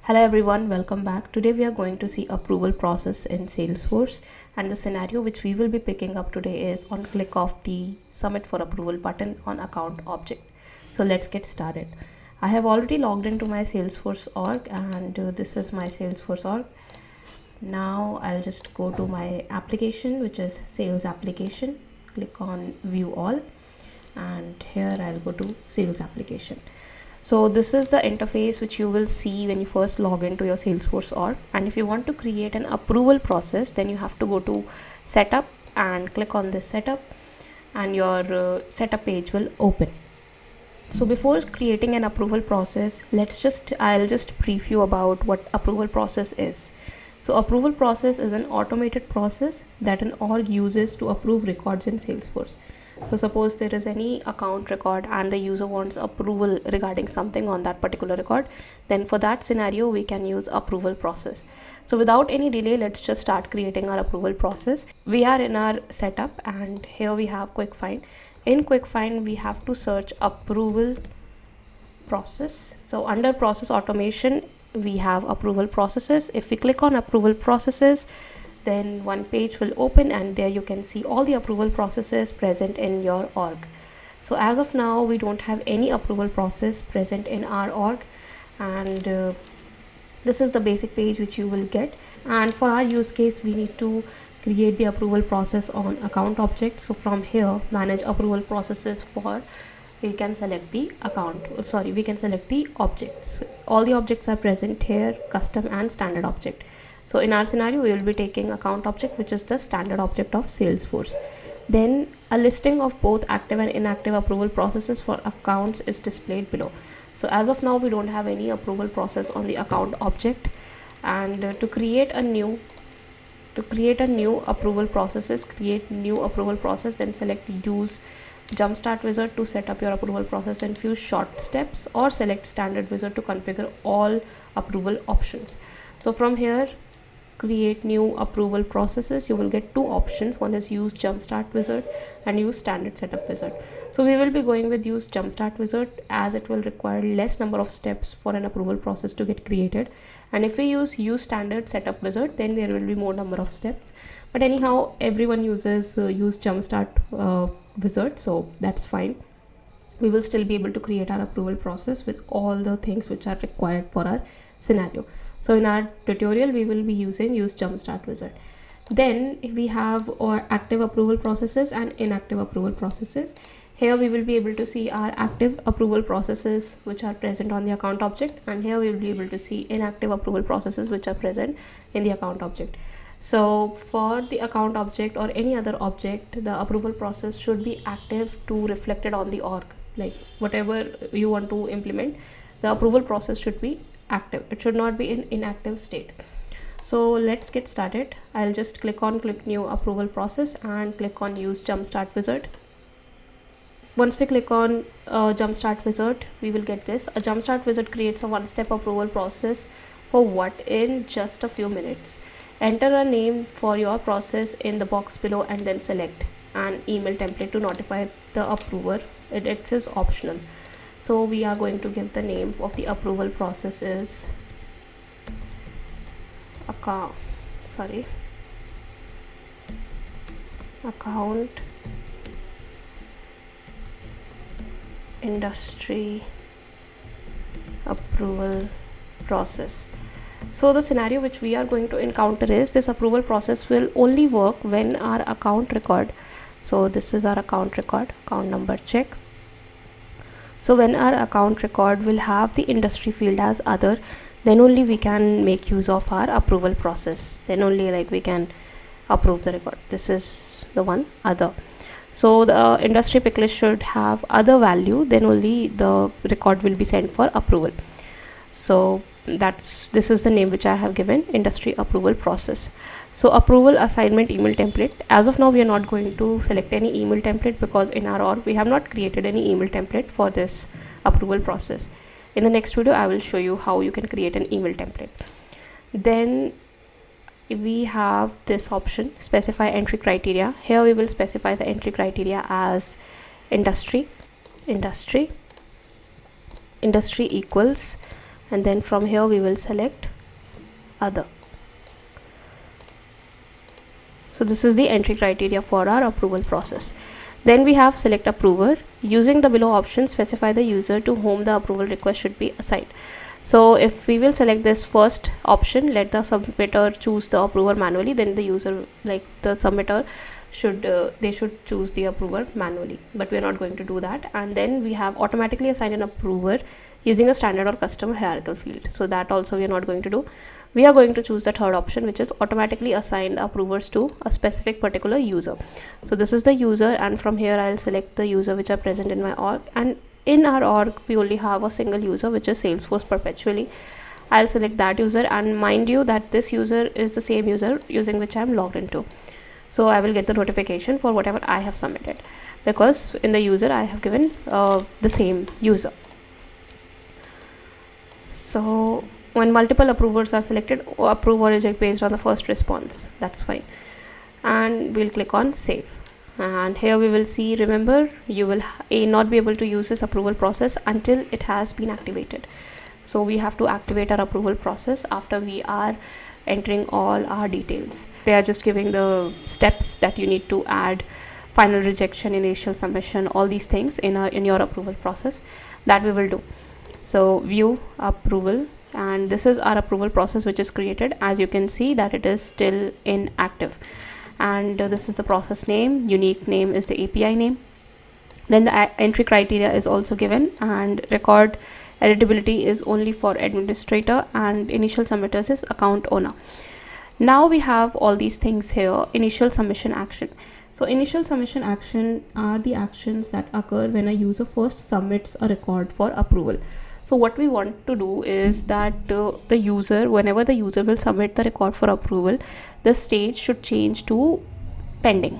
Hello everyone, welcome back. Today we are going to see approval process in Salesforce, and the scenario which we will be picking up today is on click of the submit for approval button on account object. So let's get started. I have already logged into my Salesforce org, and this is my Salesforce org. Now I'll just go to my application, which is sales application. Click on view all, and here I'll go to sales application. So this is the interface which you will see when you first log into your Salesforce org. And if you want to create an approval process, then you have to go to setup and click on this setup, and your setup page will open. So before creating an approval process, I'll just brief you about what approval process is. So approval process is an automated process that an org uses to approve records in Salesforce. So suppose there is any account record and the user wants approval regarding something on that particular record, then for that scenario we can use approval process. So without any delay, let's just start creating our approval process. We are in our setup, and here we have quick find. In quick find we have to search approval process. So under process automation we have approval processes. If we click on approval processes, then one page will open, and there you can see all the approval processes present in your org. So as of now we don't have any approval process present in our org, and this is the basic page which you will get. And for our use case, we need to create the approval process on account object. So from here, manage approval processes for, we can select the we can select the objects. All the objects are present here, custom and standard object. So in our scenario, we will be taking account object, which is the standard object of Salesforce. Then a listing of both active and inactive approval processes for accounts is displayed below. So as of now, we don't have any approval process on the account object. And to create a new approval processes, create new approval process, then select use jumpstart wizard to set up your approval process in few short steps, or select standard wizard to configure all approval options. So from here, create new approval processes, you will get two options. One is use jumpstart wizard and use standard setup wizard. So we will be going with use jumpstart wizard, as it will require less number of steps for an approval process to get created. And if we use standard setup wizard, then there will be more number of steps. But anyhow, everyone uses use jumpstart wizard, so that's fine. We will still be able to create our approval process with all the things which are required for our scenario. So in our tutorial, we will be using use jumpstart wizard. Then we have our active approval processes and inactive approval processes. Here we will be able to see our active approval processes which are present on the account object, and here we will be able to see inactive approval processes which are present in the account object. So for the account object or any other object, the approval process should be active to reflect it on the org. Like whatever you want to implement, the approval process should be active. It should not be in inactive state. So let's get started. I'll just click new approval process and click on use jumpstart wizard. Once we click on jumpstart wizard, we will get this. A jumpstart wizard creates a one-step approval process for what in just a few minutes. Enter a name for your process in the box below, and then select an email template to notify the approver. It is optional. So we are going to give the name of the approval process is account industry approval process. So the scenario which we are going to encounter is this approval process will only work when our account record. So this is our account record, account number check. So when our account record will have the industry field as other, then only we can make use of our approval process. Then only we can approve the record. This is the one, other. So the industry pick list should have other value, then only the record will be sent for approval. So this is the name which I have given, industry approval process. So approval assignment email template. As of now, we are not going to select any email template, because in our org we have not created any email template for this approval process. In the next video, I will show you how you can create an email template. Then we have this option, specify entry criteria. Here we will specify the entry criteria as industry equals and then from here we will select other. So this is the entry criteria for our approval process. Then we have select approver. Using the below options, specify the user to whom the approval request should be assigned. So if we will select this first option, let the submitter choose the approver manually, then the user, like the submitter, should they should choose the approver manually, but we are not going to do that. And then we have automatically assign an approver using a standard or custom hierarchical field, so that also we are not going to do. We are going to choose the third option, which is automatically assign approvers to a specific particular user. So this is the user, and from here I'll select the user which are present in my org, and in our org we only have a single user, which is Salesforce perpetually. I'll select that user, and mind you that this user is the same user using which I'm logged into. So I will get the notification for whatever I have submitted, because in the user I have given the same user. So when multiple approvers are selected, approve or reject based on the first response, that's fine. And we'll click on save, and here we will see, remember, you will not be able to use this approval process until it has been activated. So we have to activate our approval process after we are entering all our details. They are just giving the steps that you need to add: final rejection, initial submission, all these things in your approval process, that we will do. So view approval, and this is our approval process which is created. As you can see that it is still inactive, and this is the process name. Unique name is the API name. Then the entry criteria is also given, and record editability is only for administrator, and initial submitters is account owner. Now we have all these things here. Initial submission action. So initial submission action are the actions that occur when a user first submits a record for approval. So what we want to do is that the user, whenever the user will submit the record for approval, the stage should change to pending.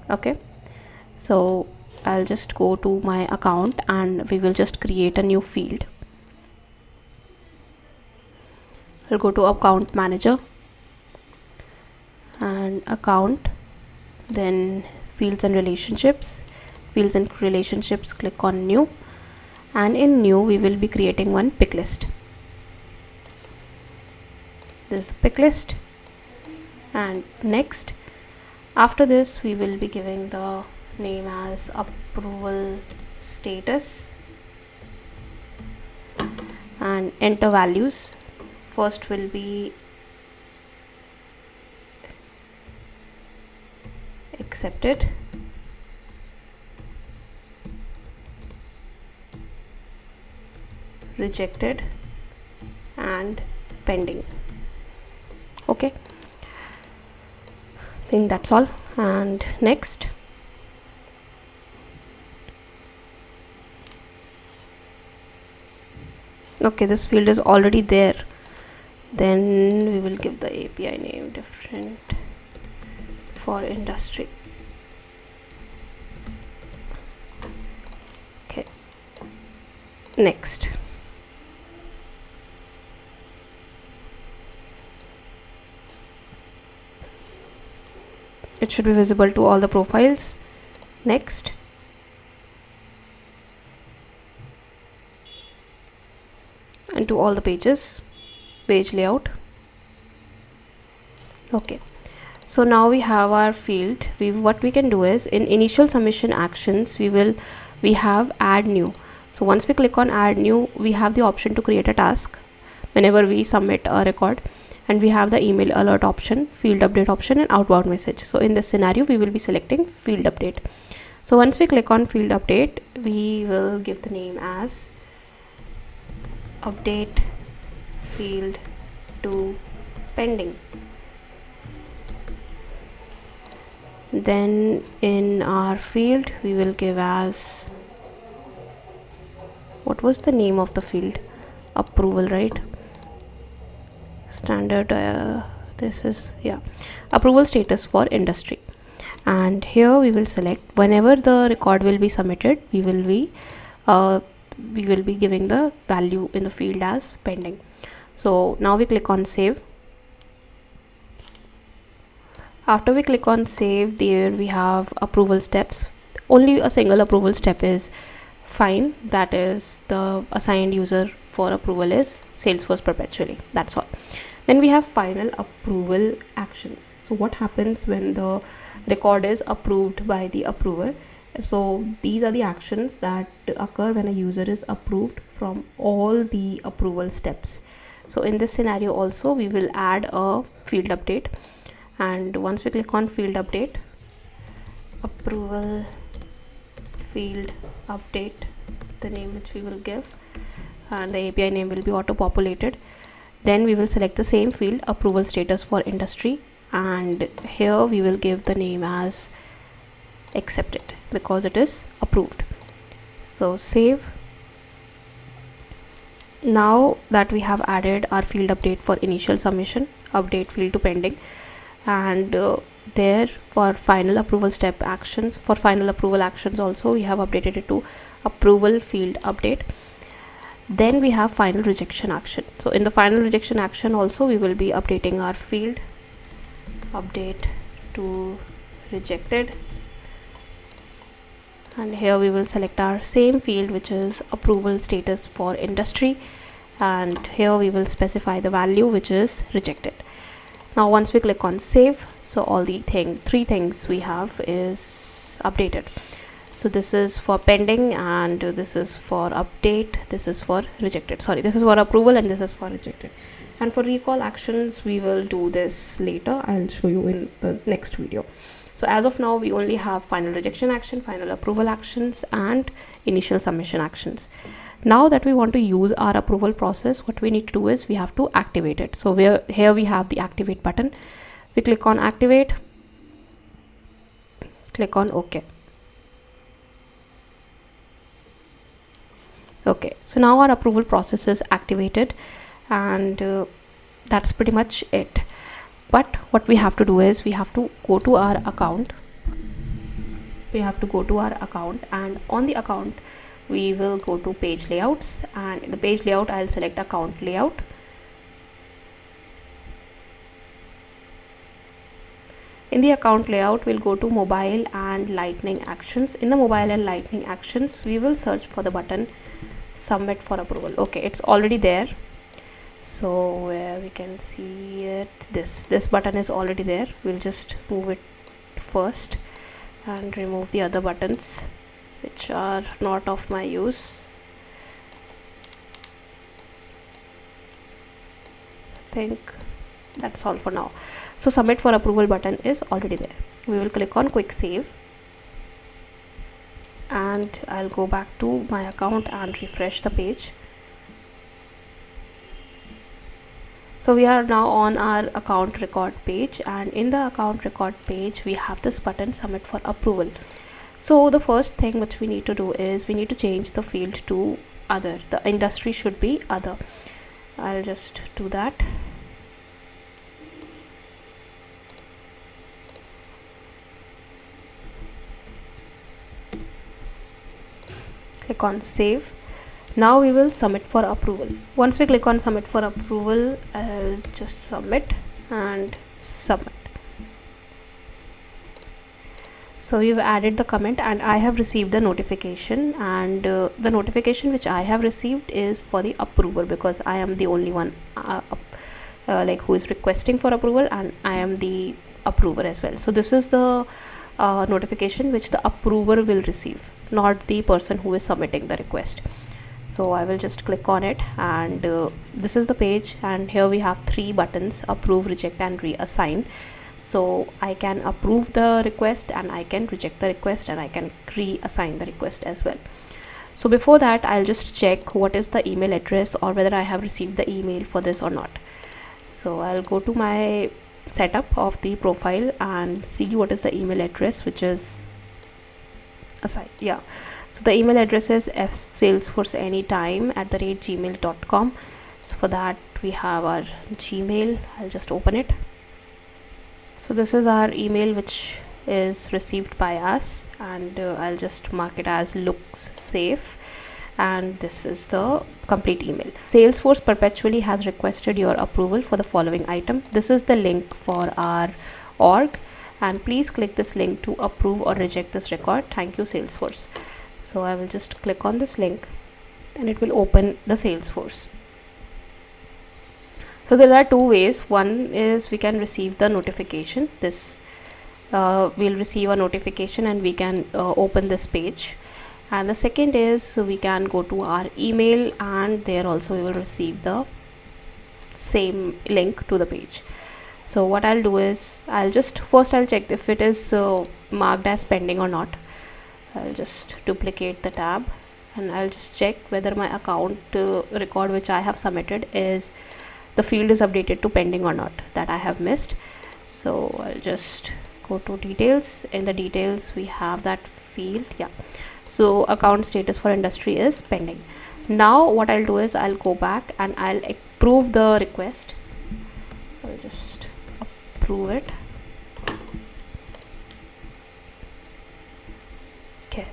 Okay, so I'll just go to my account and we will just create a new field. I'll go to account manager and account, then fields and relationships. Fields and relationships, click on new, and in new we will be creating one pick list. This is the pick list, and next, after this we will be giving the name as approval status and enter values. First will be accepted, rejected, and pending. Okay, I think that's all. And next, okay, this field is already there. Then we will give the API name different for industry. Okay, next, it should be visible to all the profiles. Next, and to all the pages, page layout. Okay, so now we have our field. What we can do is, in initial submission actions, we have add new. So once we click on add new, we have the option to create a task whenever we submit a record, and we have the email alert option, field update option, and outbound message. So in this scenario we will be selecting field update. So once we click on field update, we will give the name as update field to pending. Then in our field we will give as, what was the name of the field? Approval, right? Standard, this is, yeah, approval status for industry. And here we will select, whenever the record will be submitted, we will be giving the value in the field as pending. So now we click on save. After we click on save, there we have approval steps. Only a single approval step is fine, that is the assigned user for approval is Salesforce perpetually. That's all. Then we have final approval actions. So what happens when the record is approved by the approver? So these are the actions that occur when a user is approved from all the approval steps. So in this scenario also we will add a field update, and once we click on field update, approval field update, the name which we will give, and the API name will be auto populated. Then we will select the same field, approval status for industry, and here we will give the name as accepted because it is approved. So save. Now that we have added our field update for initial submission, update field to pending, and there for final approval step actions, for final approval actions also we have updated it to approval field update. Then we have final rejection action. So in the final rejection action also we will be updating our field update to rejected, and here we will select our same field which is approval status for industry, and here we will specify the value which is rejected. Now once we click on save, so all the three things we have is updated. So this is for pending, and this is for update, this is for rejected, sorry, this is for approval and this is for rejected. And for recall actions we will do this later, I'll show you in the next video. So as of now we only have final rejection action, final approval actions, and initial submission actions. Now that we want to use our approval process, what we need to do is we have to activate it. So here we have the activate button. We click on activate, click on OK. Okay, so now our approval process is activated, and that's pretty much it. But what we have to do is we have to go to our account. And on the account we will go to page layouts, and in the page layout I'll select account layout. In the account layout we'll go to mobile and lightning actions. In the mobile and lightning actions we will search for the button submit for approval. Okay, it's already there. So where we can see it, this button is already there. We'll just move it first and remove the other buttons which are not of my use. I think that's all for now. So submit for approval button is already there. We will click on quick save, and I'll go back to my account and refresh the page. So we are now on our account record page, and in the account record page we have this button submit for approval. So the first thing which we need to do is we need to change the field to other. The industry should be other. I'll just do that. Click on save. Now we will submit for approval. Once we click on submit for approval, I'll just submit and submit. So we've added the comment, and I have received the notification, and the notification which I have received is for the approver, because I am the only one like who is requesting for approval, and I am the approver as well. So this is the notification which the approver will receive, not the person who is submitting the request. So I will just click on it, and this is the page, and here we have three buttons: approve, reject, and reassign. So I can approve the request, and I can reject the request, and I can reassign the request as well. So before that I'll just check what is the email address, or whether I have received the email for this or not. So I'll go to my setup of the profile and see what is the email address which is assigned. Yeah, so the email address is salesforceanytime@gmail.com. So for that we have our Gmail. I'll just open it. So this is our email which is received by us, and I'll just mark it as looks safe, and this is the complete email. Salesforce perpetually has requested your approval for the following item. This is the link for our org, and please click this link to approve or reject this record. Thank you, Salesforce. So I will just click on this link, and it will open the Salesforce. So there are two ways. One is we can receive the notification. This we'll receive a notification and we can open this page. And the second is we can go to our email, and there also we will receive the same link to the page. So what I'll do is I'll check if it is marked as pending or not. I'll just duplicate the tab and I'll just check whether my account record which I have submitted is the field is updated to pending or not, that I have missed. So I'll just go to details. In the details we have that field. Yeah, so account status for industry is pending. Now what I'll do is I'll go back and I'll approve the request. I'll just approve it. Okay,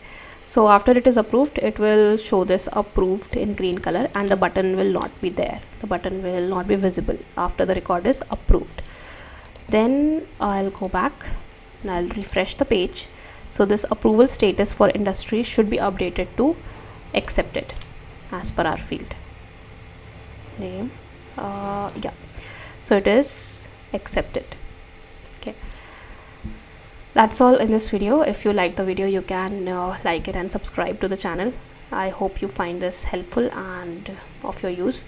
so after it is approved, it will show this approved in green color and the button will not be there. The button will not be visible after the record is approved. Then I'll go back and I'll refresh the page. So this approval status for industry should be updated to accepted as per our field name. Yeah, so it is accepted. Okay, that's all in this video. If you like the video, you can like it and subscribe to the channel. I hope you find this helpful and of your use.